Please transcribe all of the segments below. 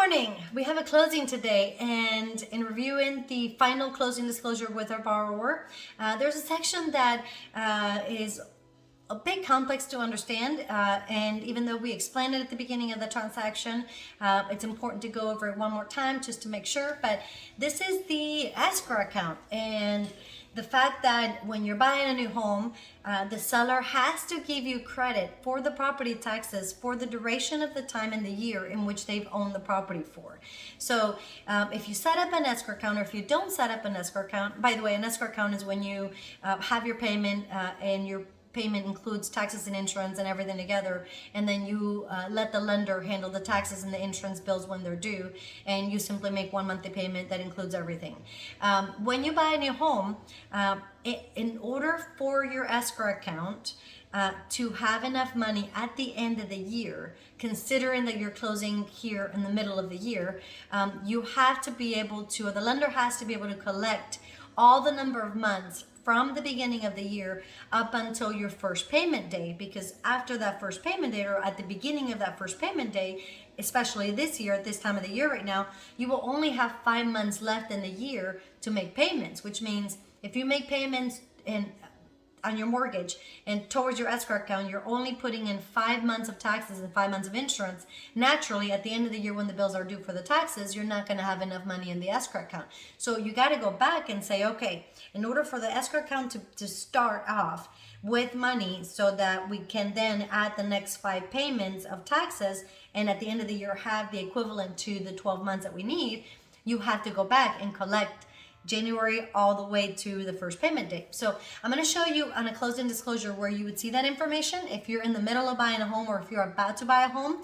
morning. We have a closing today, and in reviewing the final closing disclosure with our borrower, there's a section that is a bit complex to understand, and even though we explained it at the beginning of the transaction, it's important to go over it one more time just to make sure. But this is the escrow account, and the fact that when you're buying a new home, the seller has to give you credit for the property taxes for the duration of the time in the year in which they've owned the property for. So if you set up an escrow account, or if you don't set up an escrow account, by the way, an escrow account is when you have your payment and your payment includes taxes and insurance and everything together, and then you let the lender handle the taxes and the insurance bills when they're due, and you simply make one monthly payment that includes everything. When you buy a new home, in order for your escrow account to have enough money at the end of the year, considering that you're closing here in the middle of the year, you have to be able to, or the lender has to be able to collect all the number of months from the beginning of the year up until your first payment day, because after that first payment day, or at the beginning of that first payment day, especially this year at this time of the year right now, you will only have 5 months left in the year to make payments, which means if you make payments on your mortgage and towards your escrow account, you're only putting in 5 months of taxes and 5 months of insurance. Naturally, at the end of the year when the bills are due for the taxes, you're not going to have enough money in the escrow account. So you got to go back and say, okay, in order for the escrow account to start off with money so that we can then add the next 5 payments of taxes, and at the end of the year have the equivalent to the 12 months that we need, you have to go back and collect January all the way to the first payment date. So I'm going to show you on a closing disclosure where you would see that information. If you're in the middle of buying a home, or if you're about to buy a home,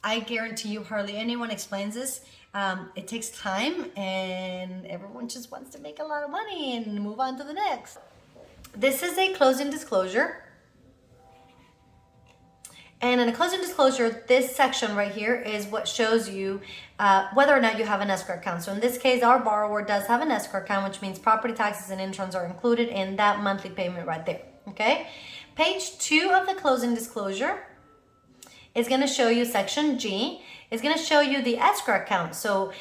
I guarantee you hardly anyone explains this. It takes time, and everyone just wants to make a lot of money and move on to the next. This is a closing disclosure. And in a closing disclosure, this section right here is what shows you whether or not you have an escrow account. So in this case, our borrower does have an escrow account, which means property taxes and insurance are included in that monthly payment right there, okay? Page 2 of the closing disclosure is going to show you section G. It's going to show you the escrow account. So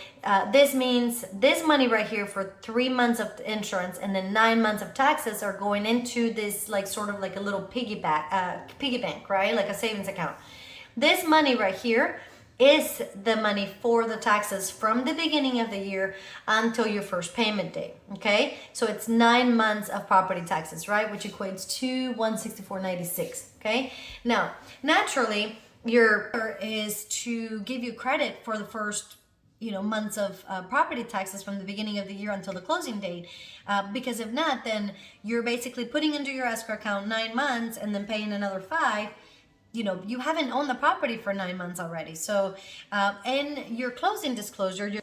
this means this money right here for 3 months of insurance and then 9 months of taxes are going into this, like, sort of like a little piggy bank, right? Like a savings account. This money right here is the money for the taxes from the beginning of the year until your first payment date, okay? So it's 9 months of property taxes, right? Which equates to $164.96, okay? Now, naturally, your is to give you credit for the first months of property taxes from the beginning of the year until the closing date, because if not, then you're basically putting into your escrow account 9 months and then paying another 5. You haven't owned the property for 9 months already. So in your closing disclosure,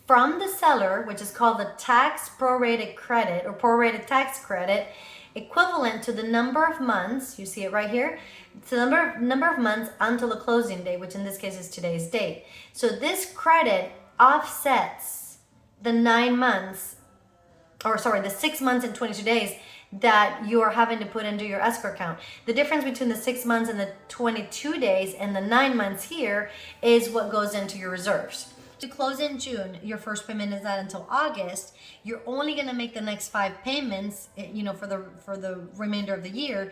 from the seller, which is called the tax prorated credit or prorated tax credit, equivalent to the number of months, you see it right here, it's the number of months until the closing date, which in this case is today's date. So this credit offsets the 9 months, the 6 months and 22 days that you are having to put into your escrow account. The difference between the 6 months and the 22 days and the 9 months here is what goes into your reserves. To close in June, your first payment is not until August. You're only going to make the next 5 payments, for the remainder of the year,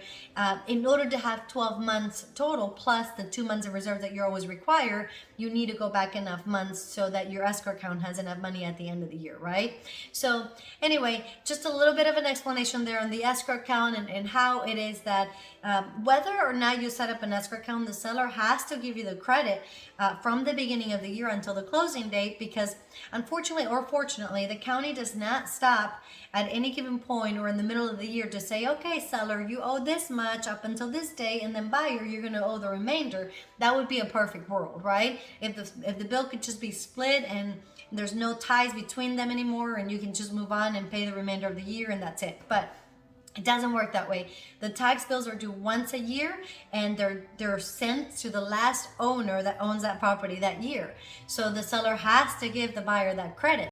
in order to have 12 months total plus the 2 months of reserve that you always require. You need to go back enough months so that your escrow account has enough money at the end of the year, right? So anyway, just a little bit of an explanation there on the escrow account and how it is that whether or not you set up an escrow account, the seller has to give you the credit from the beginning of the year until the closing date, because unfortunately or fortunately, the county does not stop at any given point or in the middle of the year to say, okay, seller, you owe this much up until this day, and then buyer, you're going to owe the remainder. That would be a perfect world, right? If the bill could just be split and there's no ties between them anymore, and you can just move on and pay the remainder of the year, and that's it. But it doesn't work that way. The tax bills are due once a year, and they're sent to the last owner that owns that property that year. So the seller has to give the buyer that credit.